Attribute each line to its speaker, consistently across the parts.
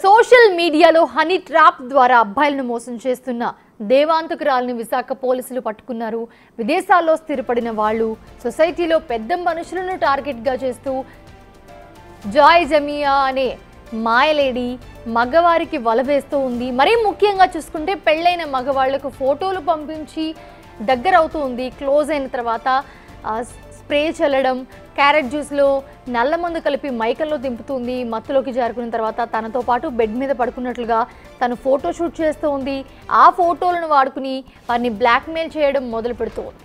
Speaker 1: Social మీడియాలో honey trap ద్వారా అబ్బాయిలను మోసం చేస్తున్న దేవాంతకురాల్ని విశాఖ పోలీసులు పట్టుకున్నారు. విదేశాల్లో స్థిరపడిన వాళ్ళు సొసైటీలో పెద్ద మనుషులను టార్గెట్గా చేస్తూ జాయ్ జమియా అనే మాయలేడి మగవారికి వలవేస్తూ ఉంది. మరీ ముఖ్యంగా చూసుకుంటే పెళ్ళైన మగవాళ్లకు ఫోటోలు పంపించి దగ్గర అవుతూ ఉంది. క్లోజ్ అయిన తర్వాత స్ప్రే చల్లడం, క్యారెట్ జ్యూస్లో నల్లమందు కలిపి మైకంలో దింపుతుంది. మత్తులోకి జారుకున్న తర్వాత తనతో పాటు బెడ్ మీద పడుకున్నట్లుగా తను ఫోటో షూట్ చేస్తూ ఉంది. ఆ ఫోటోలను వాడుకుని వారిని బ్లాక్మెయిల్ చేయడం మొదలు పెడుతూ ఉంది.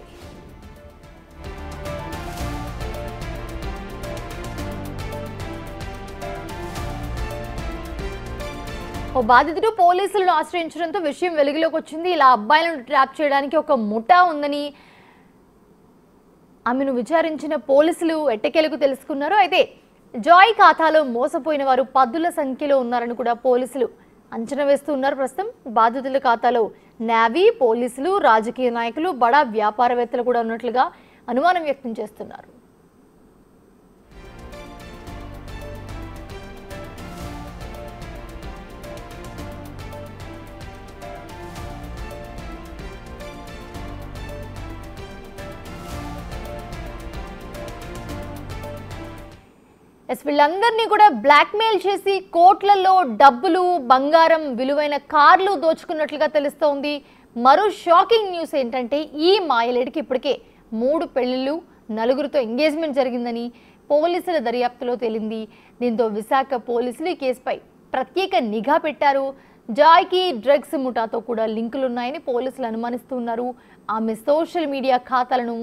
Speaker 1: ఓ బాధితుడు పోలీసులను ఆశ్రయించడంతో విషయం వెలుగులోకి వచ్చింది. ఇలా అబ్బాయిలను ట్రాప్ చేయడానికి ఒక ముఠా ఉందని ఆమెను విచారించిన పోలీసులు ఎట్టకేలకు తెలుసుకున్నారు. అయితే జాయ్ ఖాతాలో మోసపోయిన వారు పదుల సంఖ్యలో ఉన్నారని కూడా పోలీసులు అంచనా వేస్తూ ఉన్నారు. ప్రస్తుతం బాధితుల ఖాతాలో నేవీ, పోలీసులు, రాజకీయ నాయకులు, బడా వ్యాపారవేత్తలు కూడా ఉన్నట్లుగా అనుమానం వ్యక్తం చేస్తున్నారు. వీళ్ళందరినీ కూడా బ్లాక్మెయిల్ చేసి కోట్లలో డబ్బులు, బంగారం, విలువైన కార్లు దోచుకున్నట్లుగా తెలుస్తోంది. మరో షాకింగ్ న్యూస్ ఏంటంటే ఈ మాయలేడికి ఇప్పటికే 3 పెళ్లిళ్ళు, 4గురితో ఎంగేజ్మెంట్ జరిగిందని పోలీసుల దర్యాప్తులో తేలింది. దీంతో విశాఖ పోలీసులు ఈ కేసుపై ప్రత్యేక నిఘా పెట్టారు. జాయ్కి డ్రగ్స్ ముఠాతో కూడా లింకులున్నాయని పోలీసులు అనుమానిస్తున్నారు. ఆమె సోషల్ మీడియా ఖాతాలను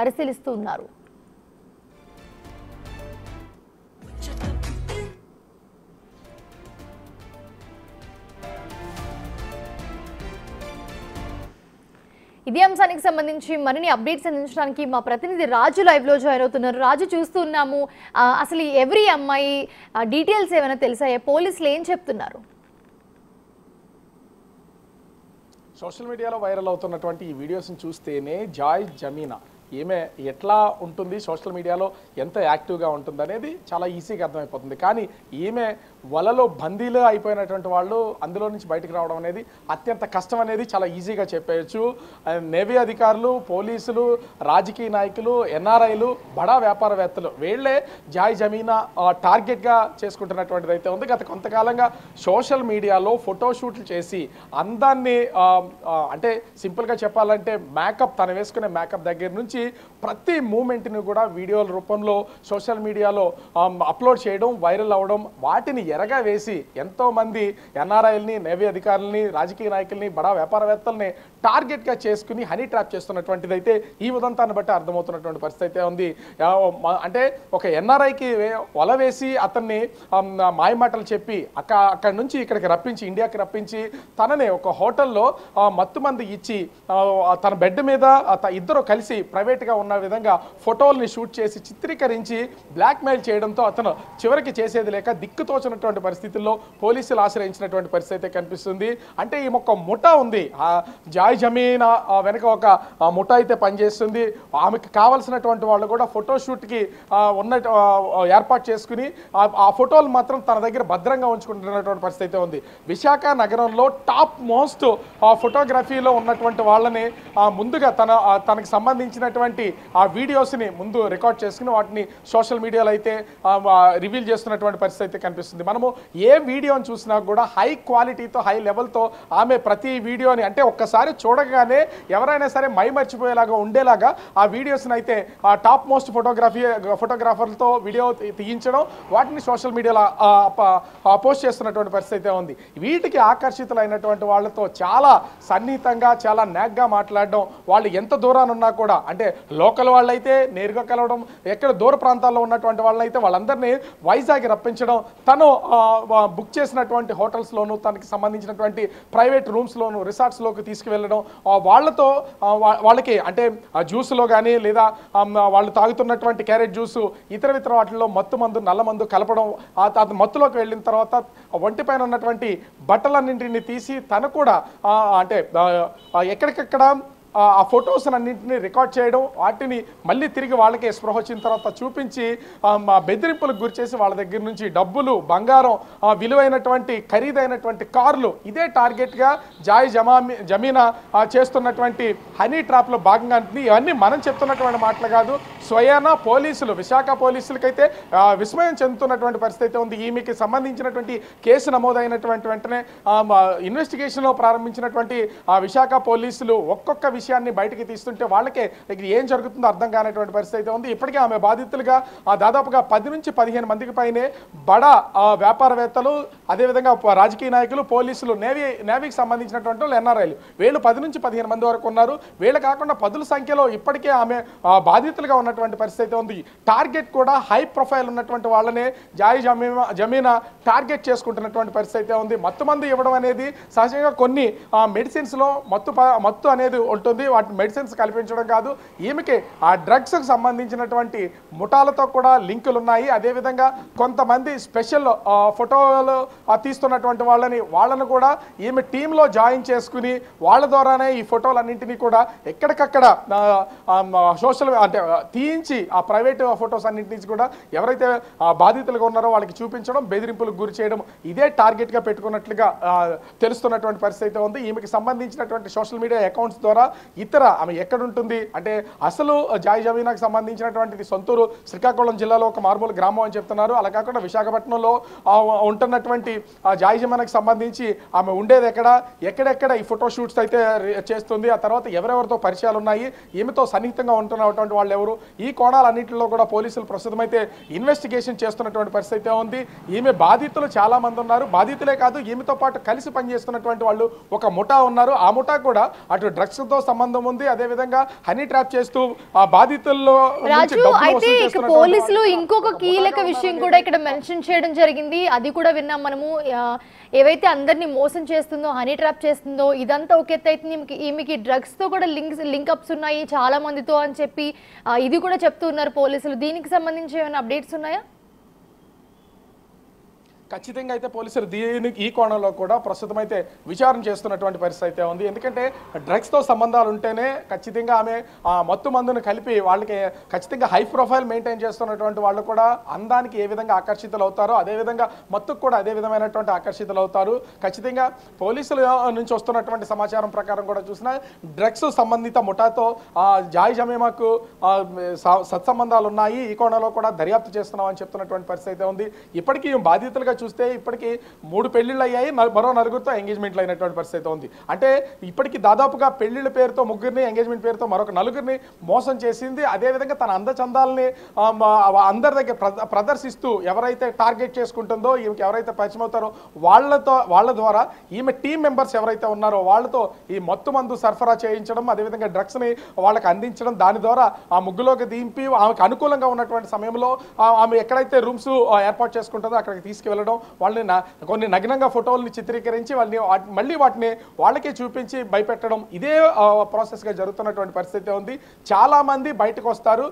Speaker 1: పరిశీలిస్తున్నారు. ఇదే అంశానికి సంబంధించి మరిన్ని అప్డేట్స్ అందించడానికి మా ప్రతినిధి రాజు లైవ్లో జాయిన్ అవుతున్నారు. రాజు, చూస్తున్నాము అసలు ఎవరి అమ్మాయి డీటెయిల్స్ ఏమైనా తెలుసాయా? పోలీసులు ఏం చెప్తున్నారు?
Speaker 2: సోషల్ మీడియాలో వైరల్ అవుతున్నటువంటి ఈ వీడియోస్ని చూస్తేనే జాయ్ జమీనా ఈమె ఎట్లా ఉంటుంది, సోషల్ మీడియాలో ఎంత యాక్టివ్గా ఉంటుంది అనేది చాలా ఈజీగా అర్థమైపోతుంది. కానీ ఈమె వలలో బందీలు అయిపోయినటువంటి వాళ్ళు అందులో నుంచి బయటకు రావడం అనేది అత్యంత కష్టం అనేది చాలా ఈజీగా చెప్పేయచ్చు. నేవీ అధికారులు, పోలీసులు, రాజకీయ నాయకులు, ఎన్ఆర్ఐలు, బడా వ్యాపారవేత్తలు వీళ్లే జాయ్ జమీనా టార్గెట్గా చేసుకుంటున్నటువంటిది అయితే ఉంది. గత కొంతకాలంగా సోషల్ మీడియాలో ఫోటోషూట్లు చేసి అందాన్ని అంటే సింపుల్గా చెప్పాలంటే మేకప్, తను వేసుకునే మేకప్ దగ్గర నుంచి ప్రతి మూమెంట్ని కూడా వీడియోల రూపంలో సోషల్ మీడియాలో అప్లోడ్ చేయడం, వైరల్ అవ్వడం, వాటిని ఎరగా వేసి ఎంతోమంది ఎన్ఆర్ఐల్ని, నేవీ అధికారులని, రాజకీయ నాయకుల్ని, బడా వ్యాపారవేత్తల్ని టార్గెట్గా చేసుకుని హనీ ట్రాప్ చేస్తున్నటువంటిది అయితే ఈ ఉదంతాన్ని బట్టి అర్థమవుతున్నటువంటి పరిస్థితి అయితే ఉంది. అంటే ఒక ఎన్ఆర్ఐకి వల వేసి అతన్ని మాయమాటలు చెప్పి అక్కడి నుంచి ఇక్కడికి రప్పించి, ఇండియాకి రప్పించి తనని ఒక హోటల్లో మత్తుమంది ఇచ్చి తన బెడ్ మీద ఇద్దరు కలిసి ప్రైవేట్గా ఉన్న విధంగా ఫోటోల్ని షూట్ చేసి చిత్రీకరించి బ్లాక్మెయిల్ చేయడంతో అతను చివరికి చేసేది లేక దిక్కుతోచినటువంటి పరిస్థితుల్లో పోలీసులు ఆశ్రయించినటువంటి పరిస్థితి అయితే కనిపిస్తుంది. అంటే ఈ ఒక ముఠా ఉంది, జాయ్ జమీనా వెనక ఒక ముఠా అయితే పనిచేస్తుంది. ఆమెకు కావాల్సినటువంటి వాళ్ళు కూడా ఫోటోషూట్కి ఉన్న ఏర్పాటు చేసుకుని ఆ ఫోటోలు మాత్రం తన దగ్గర భద్రంగా ఉంచుకుంటున్నటువంటి పరిస్థితి అయితే ఉంది. విశాఖ నగరంలో టాప్ మోస్ట్ ఫోటోగ్రఫీలో ఉన్నటువంటి వాళ్ళని ముందుగా తనకు సంబంధించినటువంటి ఆ వీడియోస్ని ముందు రికార్డ్ చేసుకుని వాటిని సోషల్ మీడియాలో అయితే రివీల్ చేస్తున్నటువంటి పరిస్థితి అయితే కనిపిస్తుంది. మనము ఏ వీడియోని చూసినా కూడా హై క్వాలిటీతో, హై లెవెల్తో ఆమె ప్రతి వీడియోని అంటే ఒక్కసారి చూడగానే ఎవరైనా సరే మర్చిపోయేలాగా ఉండేలాగా ఆ వీడియోస్ని అయితే టాప్ మోస్ట్ ఫోటోగ్రాఫర్లతో వీడియో తీయించడం, వాటిని సోషల్ మీడియాలో పోస్ట్ చేస్తున్నటువంటి పరిస్థితి అయితే ఉంది. వీటికి ఆకర్షితులైనటువంటి వాళ్ళతో చాలా సన్నిహితంగా, చాలా నాగ్గా మాట్లాడడం, వాళ్ళు ఎంత దూరాన్ని ఉన్నా కూడా అంటే లోకల్ వాళ్ళైతే నేరుగా కలవడం, ఎక్కడ దూర ప్రాంతాల్లో ఉన్నటువంటి వాళ్ళైతే వాళ్ళందరినీ వైజాగ్ రప్పించడం, తను బుక్ చేసినటువంటి హోటల్స్లోను, తనకి సంబంధించినటువంటి ప్రైవేట్ రూమ్స్లోను, రిసార్ట్స్లోకి తీసుకువెళ్ళడం, వాళ్ళకి అంటే జ్యూస్లో కానీ లేదా వాళ్ళు తాగుతున్నటువంటి క్యారెట్ జ్యూసు, ఇతర వాటిల్లో మత్తుమందు, నల్లమందు కలపడం, మత్తులోకి వెళ్ళిన తర్వాత ఒంటిపైన ఉన్నటువంటి బట్టలన్నింటినీ తీసి తను కూడా అంటే ఎక్కడికక్కడ ఆ ఫొటోస్ అన్నింటినీ రికార్డ్ చేయడం, వాటిని మళ్ళీ తిరిగి వాళ్ళకే స్పృహ వచ్చిన తర్వాత చూపించి మా బెదిరింపులకు గురిచేసి వాళ్ళ దగ్గర నుంచి డబ్బులు, బంగారం, విలువైనటువంటి ఖరీదైనటువంటి కార్లు, ఇదే టార్గెట్గా జమీనా చేస్తున్నటువంటి హనీ ట్రాప్లో భాగంగా ఇవన్నీ మనం చెప్తున్నటువంటి మాటలు కాదు. స్వయానా పోలీసులు, విశాఖ పోలీసులకైతే విస్మయం చెందుతున్నటువంటి పరిస్థితి ఉంది. ఈమెకి సంబంధించినటువంటి కేసు నమోదైనటువంటి వెంటనే ఇన్వెస్టిగేషన్లో ప్రారంభించినటువంటి విశాఖ పోలీసులు ఒక్కొక్క విషయాన్ని బయటికి తీస్తుంటే వాళ్ళకే ఏం జరుగుతుందో అర్థం కానటువంటి పరిస్థితి ఉంది. ఇప్పటికే ఆమె బాధితులుగా దాదాపుగా 10 నుంచి 15 మందికి పైనే బడా వ్యాపారవేత్తలు, అదేవిధంగా రాజకీయ నాయకులు, పోలీసులు, నేవీకి సంబంధించినటువంటి వాళ్ళు, ఎన్ఆర్ఐలు, వీళ్ళు 10 నుంచి 15 మంది వరకు ఉన్నారు. వీళ్ళు కాకుండా పదుల సంఖ్యలో ఇప్పటికే ఆమె బాధితులుగా ఉన్నటువంటి పరిస్థితి ఉంది. టార్గెట్ కూడా హై ప్రొఫైల్ ఉన్నటువంటి వాళ్ళనే జమీనా టార్గెట్ చేసుకుంటున్నటువంటి పరిస్థితి ఉంది. మత్తు మందు ఇవ్వడం అనేది సహజంగా కొన్ని మెడిసిన్స్లో మత్తు అనేది ఉంటుంది, వాటి మెడిసిన్స్ కల్పించడం కాదు. ఈమెకి ఆ డ్రగ్స్కి సంబంధించినటువంటి ముఠాలతో కూడా లింకులు ఉన్నాయి. అదేవిధంగా కొంతమంది స్పెషల్ ఫోటోలు తీస్తున్నటువంటి వాళ్ళను కూడా ఈమె టీంలో జాయిన్ చేసుకుని వాళ్ళ ద్వారానే ఈ ఫోటోలన్నింటినీ కూడా ఎక్కడికక్కడ సోషల్ అంటే తీయించి ఆ ప్రైవేట్ ఫొటోస్ అన్నింటినీ కూడా ఎవరైతే బాధితులుగా ఉన్నారో వాళ్ళకి చూపించడం, బెదిరింపులకు గురి చేయడం, ఇదే టార్గెట్గా పెట్టుకున్నట్లుగా తెలుస్తున్నటువంటి పరిస్థితి ఉంది. ఈమెకి సంబంధించినటువంటి సోషల్ మీడియా అకౌంట్స్ ద్వారా ఆమె ఎక్కడుంటుంది అంటే అసలు జమీనాకు సంబంధించినటువంటి సొంతూరు శ్రీకాకుళం జిల్లాలో ఒక మారుమూల గ్రామం అని చెప్తున్నారు. అలా కాకుండా విశాఖపట్నంలో ఉంటున్నటువంటి జమీనాకు సంబంధించి ఆమె ఉండేది ఎక్కడెక్కడ ఈ ఫోటో షూట్స్ అయితే చేస్తుంది, ఆ తర్వాత ఎవరెవరితో పరిచయాలు ఉన్నాయి, ఈమెతో సన్నిహితంగా ఉంటున్నటువంటి వాళ్ళు ఎవరు, ఈ కోణాలన్నింటిలో కూడా పోలీసులు ప్రస్తుతం అయితే ఇన్వెస్టిగేషన్ చేస్తున్నటువంటి పరిస్థితి ఉంది. ఈమె బాధితులు చాలా మంది ఉన్నారు. బాధితులే కాదు, ఈమెతో పాటు కలిసి పనిచేస్తున్నటువంటి వాళ్ళు ఒక ముఠా ఉన్నారు. ఆ ముఠా కూడా అటు డ్రగ్స్ తో సంబంధం ఉంది, అదే విధంగా హనీ ట్రాప్ చేస్తూ ఆ బాధితుల్లో
Speaker 1: పోలీసులు ఇంకొక కీలక విషయం కూడా ఇక్కడ మెన్షన్ చేయడం జరిగింది. అది కూడా విన్నాం మనము. ఏవైతే అందరినీ మోసం చేస్తుందో, హనీ ట్రాప్ చేస్తుందో, ఇదంతా ఒక ఎత్తు అయితే ఈమెకి డ్రగ్స్ తో కూడా లింకప్స్ ఉన్నాయి చాలా మందితో అని చెప్పి ఇది కూడా చెప్తున్నారు పోలీసులు. దీనికి సంబంధించి ఏమైనా అప్డేట్స్ ఉన్నాయా?
Speaker 2: ఖచ్చితంగా అయితే పోలీసులు ఈ కోణంలో కూడా ప్రస్తుతం అయితే విచారణ చేస్తున్నటువంటి పరిస్థితి ఉంది. ఎందుకంటే డ్రగ్స్తో సంబంధాలు ఉంటేనే ఖచ్చితంగా ఆమె మత్తు మందును కలిపి వాళ్ళకి ఖచ్చితంగా హై ప్రొఫైల్ మెయింటైన్ చేస్తున్నటువంటి వాళ్ళు కూడా అందానికి ఏ విధంగా ఆకర్షితులు అవుతారో అదేవిధంగా మత్తుకు కూడా అదే విధమైనటువంటి ఆకర్షితులు అవుతారు. ఖచ్చితంగా పోలీసుల నుంచి వస్తున్నటువంటి సమాచారం ప్రకారం కూడా చూసినా డ్రగ్స్ సంబంధిత ముఠాతో జమీనాకు సత్సంబంధాలు ఉన్నాయి. ఈ కోణంలో కూడా దర్యాప్తు చేస్తున్నామని చెప్తున్నటువంటి పరిస్థితి ఉంది. ఇప్పటికీ బాధితులుగా చూస్తే ఇప్పటికీ 3 పెళ్లిళ్ళు అయ్యాయి, మరో 4గురితో ఎంగేజ్మెంట్లు అయినటువంటి పరిస్థితి ఉంది. అంటే ఇప్పటికీ దాదాపుగా పెళ్లిళ్ళ పేరుతో 3గురిని, ఎంగేజ్మెంట్ పేరుతో మరొక 4గురిని మోసం చేసింది. అదేవిధంగా తన అందచందాలని అందరి దగ్గర ప్రదర్శిస్తూ ఎవరైతే టార్గెట్ చేసుకుంటుందో, ఈమెకి ఎవరైతే పరిచయం అవుతారో వాళ్ళ ద్వారా ఈమె టీం మెంబర్స్ ఎవరైతే ఉన్నారో వాళ్ళతో ఈ మత్తు మందు సరఫరా చేయించడం, అదేవిధంగా డ్రగ్స్ని వాళ్ళకి అందించడం, దాని ద్వారా ఆ ముగ్గులోకి దింపి ఆమెకు అనుకూలంగా ఉన్నటువంటి సమయంలో ఆమె ఎక్కడైతే రూమ్స్ ఏర్పాటు చేసుకుంటుందో అక్కడికి తీసుకువెళ్ళడం, వాళ్ళని కొన్ని నగ్నంగా ఫోటోల్ని చిత్రీకరించి మళ్ళీ వాటిని వాళ్ళకే చూపించి భయపెట్టడం, ఇదే ప్రాసెస్గా జరుగుతున్నటువంటి పరిస్థితి ఉంది. చాలా మంది బయటకు వస్తారు,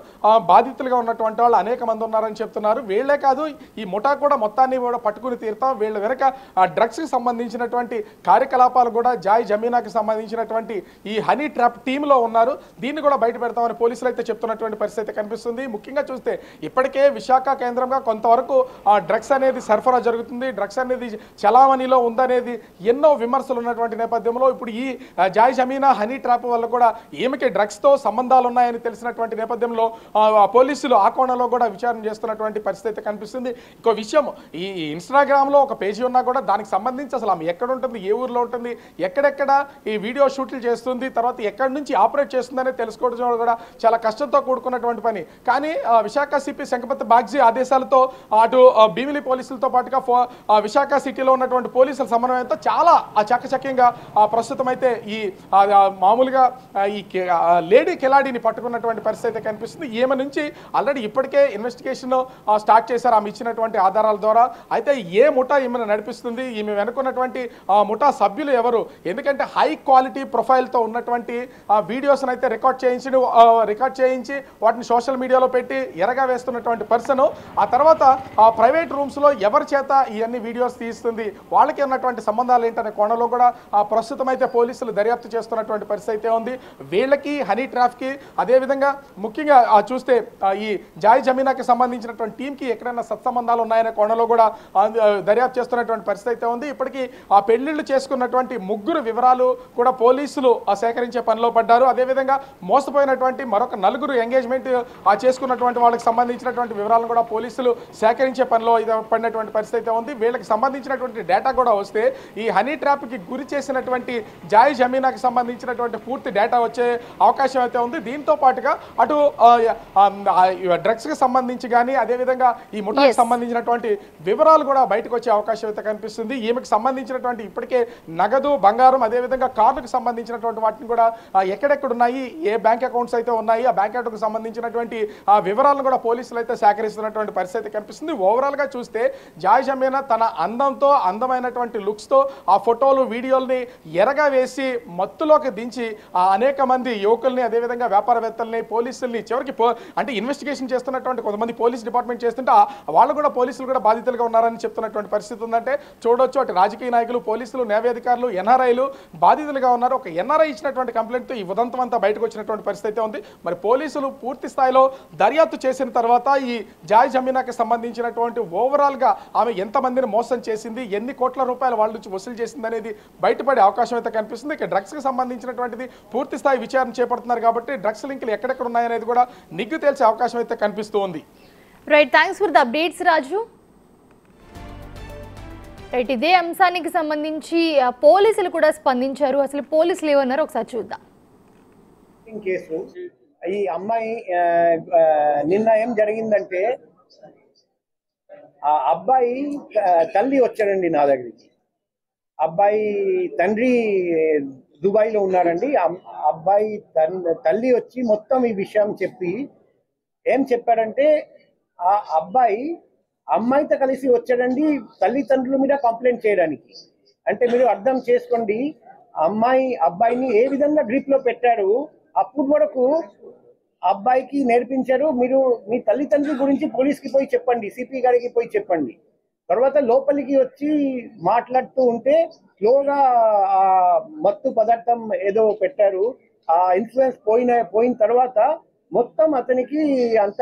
Speaker 2: బాధితులుగా ఉన్నటువంటి వాళ్ళు అనేక మంది ఉన్నారని చెప్తున్నారు. వీళ్లే కాదు, ఈ ముఠా కూడా మొత్తాన్ని కూడా పట్టుకుని తీరుతాం. వీళ్ళ వెనక డ్రగ్స్కి సంబంధించినటువంటి కార్యకలాపాలు కూడా జమీనాకి సంబంధించినటువంటి ఈ హనీ ట్రాప్ టీంలో ఉన్నారు. దీన్ని కూడా బయట పెడతామని పోలీసులు అయితే చెప్తున్నటువంటి పరిస్థితి కనిపిస్తుంది. ముఖ్యంగా చూస్తే ఇప్పటికే విశాఖ కేంద్రంగా కొంతవరకు డ్రగ్స్ అనేది సరఫరా జరుగుతుంది, డ్రగ్స్ అనేది చలామణిలో ఉందనేది ఎన్నో విమర్శలు ఉన్నటువంటి నేపథ్యంలో ఇప్పుడు ఈ జమీనా హనీ ట్రాప్ వల్ల కూడా ఈమెకి డ్రగ్స్తో సంబంధాలు ఉన్నాయని తెలిసినటువంటి నేపథ్యంలో పోలీసులు ఆ కోణంలో కూడా విచారణ చేస్తున్నటువంటి పరిస్థితి కనిపిస్తుంది. ఇంకో విషయం, ఈ ఇన్స్టాగ్రామ్లో ఒక పేజీ ఉన్నా కూడా దానికి సంబంధించి అసలు ఆమె ఎక్కడ ఉంటుంది, ఏ ఊర్లో ఉంటుంది, ఎక్కడెక్కడ ఈ వీడియో షూట్లు చేస్తుంది, తర్వాత ఎక్కడి నుంచి ఆపరేట్ చేస్తుందనే తెలుసుకోవడం కూడా చాలా కష్టంతో కూడుకున్నటువంటి పని. కానీ విశాఖ సిపి శంకపతి బాగ్జీ ఆదేశాలతో అటు భీమిలి పోలీసులతో పాటుగా విశాఖ సిటీలో ఉన్నటువంటి పోలీసుల సమన్వయంతో చాలా చాకచక్యంగా ప్రస్తుతం అయితే ఈ మామూలుగా ఈ లేడీ కిలాడీని పట్టుకున్నటువంటి పరిస్థితి కనిపిస్తుంది. ఈమె నుంచి ఆల్రెడీ ఇప్పటికే ఇన్వెస్టిగేషన్ స్టార్ట్ చేశారు ఆమె ఇచ్చినటువంటి ఆధారాల ద్వారా. అయితే ఏ ముఠా ఈమెను నడిపిస్తుంది, ఈమె వెనుకున్నటువంటి ముఠా సభ్యులు ఎవరు, ఎందుకంటే హై క్వాలిటీ ప్రొఫైల్తో ఉన్నటువంటి వీడియోస్ని అయితే రికార్డ్ చేయించి వాటిని సోషల్ మీడియాలో పెట్టి ఎరగా వేస్తున్నటువంటి పర్సన్ ఆ తర్వాత ప్రైవేట్ రూమ్స్లో ఎవరి చేత చేత ఇవన్నీ వీడియోస్ తీస్తుంది, వాళ్ళకి ఉన్నటువంటి సంబంధాలు ఏంటనే కోణంలో కూడా ప్రస్తుతం అయితే పోలీసులు దర్యాప్తు చేస్తున్నటువంటి పరిస్థితి అయితే ఉంది. వీళ్ళకి హనీ ట్రాప్కి అదేవిధంగా ముఖ్యంగా చూస్తే ఈ జాయ్ జమీనాకి సంబంధించినటువంటి టీంకి ఎక్కడైనా సత్సంబంధాలు ఉన్నాయనే కోణంలో కూడా దర్యాప్తు చేస్తున్నటువంటి పరిస్థితి అయితే ఉంది. ఇప్పటికీ ఆ పెళ్లిళ్ళు చేసుకున్నటువంటి ముగ్గురు వివరాలు కూడా పోలీసులు సేకరించే పనిలో పడ్డారు. అదేవిధంగా మోసపోయినటువంటి మరొక నలుగురు ఎంగేజ్మెంట్ చేసుకున్నటువంటి వాళ్ళకి సంబంధించినటువంటి వివరాలను కూడా పోలీసులు సేకరించే పనిలో పడినటువంటి పరిస్థితి అయితే ఉంది. వీళ్ళకి సంబంధించినటువంటి డేటా కూడా వస్తే ఈ హనీ ట్రాప్కి గురి చేసినటువంటి జాయ్ జమీనాకి సంబంధించినటువంటి పూర్తి డేటా వచ్చే అవకాశం అయితే ఉంది. దీంతో పాటుగా అటు డ్రగ్స్కి సంబంధించి కానీ అదేవిధంగా ఈ ముఠాకి సంబంధించినటువంటి వివరాలు కూడా బయటకు వచ్చే అవకాశం అయితే కనిపిస్తుంది. ఈమెకు సంబంధించినటువంటి ఇప్పటికే నగదు, బంగారం, అదేవిధంగా కార్డుకు సంబంధించినటువంటి వాటిని కూడా ఎక్కడెక్కడ ఉన్నాయి, ఏ బ్యాంక్ అకౌంట్స్ అయితే ఉన్నాయి, ఆ బ్యాంక్ అకౌంట్కి సంబంధించినటువంటి వివరాలను కూడా పోలీసులు అయితే సేకరిస్తున్నటువంటి పరిస్థితి కనిపిస్తుంది. ఓవరాల్గా చూస్తే జాయ్ జమీనా తన అందంతో, అందమైనటువంటి లుక్స్తో ఆ ఫోటోలు, వీడియోల్ని ఎరగా వేసి మత్తులోకి దించి అనేక మంది యువకుల్ని, అదేవిధంగా వ్యాపారవేత్తల్ని, పోలీసుల్ని చివరికి అంటే ఇన్వెస్టిగేషన్ చేస్తున్నటువంటి కొంతమంది పోలీస్ డిపార్ట్మెంట్ చేస్తుంటే వాళ్ళు కూడా పోలీసులు కూడా బాధితులుగా ఉన్నారని చెప్తున్నటువంటి పరిస్థితి ఉందంటే చూడొచ్చు. అటు రాజకీయ నాయకులు, పోలీసులు, న్యాయ అధికారులు, ఎన్ఆర్ఐలు బాధితులుగా ఉన్నారు. ఒక ఎన్ఆర్ఐ ఇచ్చినటువంటి కంప్లైంట్తో ఈ ఉదంతం అంతా బయటకు వచ్చినటువంటి పరిస్థితి ఉంది. మరి పోలీసులు పూర్తి స్థాయిలో దర్యాప్తు చేసిన తర్వాత ఈ జాయ్ జమీనాకి సంబంధించినటువంటి ఓవరాల్గా ఆమె ఎంతమందిని మోసం చేసింది, ఎన్ని కోట్ల రూపాయలు వాళ్ళ నుంచి వసూలు చేసింది అనేది బయటపడే అవకాశం అయితే కనిపిస్తుంది. ఇక డ్రగ్స్కి సంబంధించినటువంటిది పూర్తి స్థాయి విచారణ చేపడుతున్నారు కాబట్టి డ్రగ్స్ లింకులు ఎక్కడెక్కడ ఉన్నాయనేది కూడా నిగ్గు తేల్చే అవకాశం అయితే కనిపిస్తూ ఉంది.
Speaker 1: Right, thanks for the updates Raju. Right, ఇదే అంశానికి సంబంధించి పోలీసులు కూడా స్పందించారు. అసలు పోలీసులు ఏమన్నారు ఒకసారి చూద్దాం.
Speaker 3: కేసు ఈ అమ్మాయి నిన్న ఏం జరిగిందంటే ఆ అబ్బాయి తల్లి వచ్చాడండి నా దగ్గరికి. అబ్బాయి తండ్రి దుబాయ్లో ఉన్నాడండి. అబ్బాయి తల్లి వచ్చి మొత్తం ఈ విషయం చెప్పి ఏం చెప్పాడంటే ఆ అబ్బాయి అమ్మాయితో కలిసి వచ్చాడండి తల్లిదండ్రుల మీద కంప్లైంట్ చేయడానికి. అంటే మీరు అర్థం చేసుకోండి, అబ్బాయిని ఏ విధంగా గ్రిప్ లో పెట్టాడు. అప్పుడు వరకు అబ్బాయికి నేర్పించారు, మీరు మీ తల్లిదండ్రుల గురించి పోలీస్కి పోయి చెప్పండి, సిపి గారికి పోయి చెప్పండి. తర్వాత లోపలికి వచ్చి మాట్లాడుతూ ఉంటే స్లోగా ఆ మత్తు పదార్థం ఏదో పెట్టారు. ఆ ఇన్ఫ్లుయెన్స్ పోయిన తర్వాత మొత్తం అతనికి అంత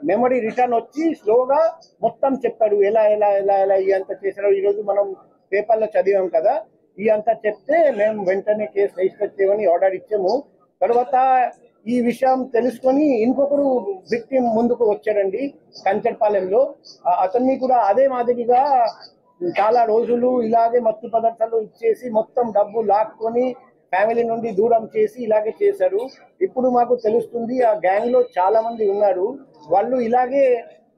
Speaker 3: మెమరీ రిటర్న్ వచ్చి స్లోగా మొత్తం చెప్పారు ఎలా ఎలా ఎలా ఎలా ఇదంతా చేశారు. ఈరోజు మనం పేపర్లో చదివాం కదా, ఈ అంతా చెప్తే మేము వెంటనే కేసు రిజిస్టర్ చేయమని ఆర్డర్ ఇచ్చాము. తర్వాత ఈ విషయం తెలుసుకొని ఇంకొకరు విక్టిమ్ ముందుకు వచ్చాడండి కంచర్పాలెంలో. అతన్ని కూడా అదే మాదిరిగా చాలా రోజులు ఇలాగే మత్తు పదార్థాలు ఇచ్చేసి మొత్తం డబ్బు లాక్కొని ఫ్యామిలీ నుండి దూరం చేసి ఇలాగే చేశారు. ఇప్పుడు మాకు తెలుస్తుంది ఆ గ్యాంగ్ లో చాలా మంది ఉన్నారు. వాళ్ళు ఇలాగే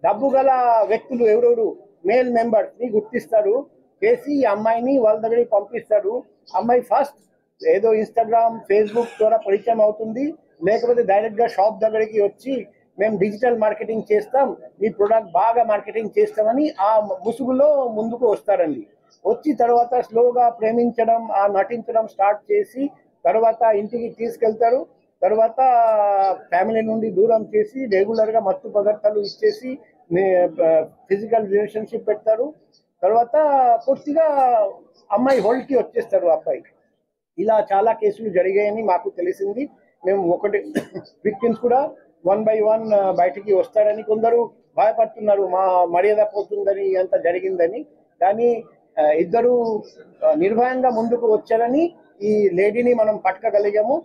Speaker 3: డబ్బు గల వ్యక్తులు ఎవరెవరు మేల్ మెంబర్స్ ని గుర్తిస్తారు, చేసి ఈ అమ్మాయిని వాళ్ళ దగ్గరికి పంపిస్తారు. అమ్మాయి ఫస్ట్ ఏదో ఇన్స్టాగ్రామ్, ఫేస్బుక్ ద్వారా పరిచయం అవుతుంది, లేకపోతే డైరెక్ట్ గా షాప్ దగ్గరికి వచ్చి మేము డిజిటల్ మార్కెటింగ్ చేస్తాం, మీ ప్రొడక్ట్ బాగా మార్కెటింగ్ చేస్తామని ఆ ముసుగులో ముందుకు వస్తారండి. వచ్చి తర్వాత స్లోగా ప్రేమించడం, ఆ నటించడం స్టార్ట్ చేసి తర్వాత ఇంటికి తీసుకెళ్తారు. తర్వాత ఫ్యామిలీ నుండి దూరం చేసి రెగ్యులర్గా మత్తు పదార్థాలు ఇచ్చేసి ఫిజికల్ రిలేషన్షిప్ పెడతారు. తర్వాత పూర్తిగా అమ్మాయి హోల్డ్కి వచ్చేస్తారు అబ్బాయి. ఇలా చాలా కేసులు జరిగాయని మాకు తెలిసింది. మేము ఒకటి విక్టిమ్స్ కూడా 1 by 1 బయటికి వస్తారని కొందరు భయపడుతున్నారు, మా మర్యాద పోతుందని అంత జరిగిందని. కానీ ఇద్దరు నిర్భయంగా ముందుకు వచ్చారని ఈ లేడీని మనం పట్టుకోగలిగాము.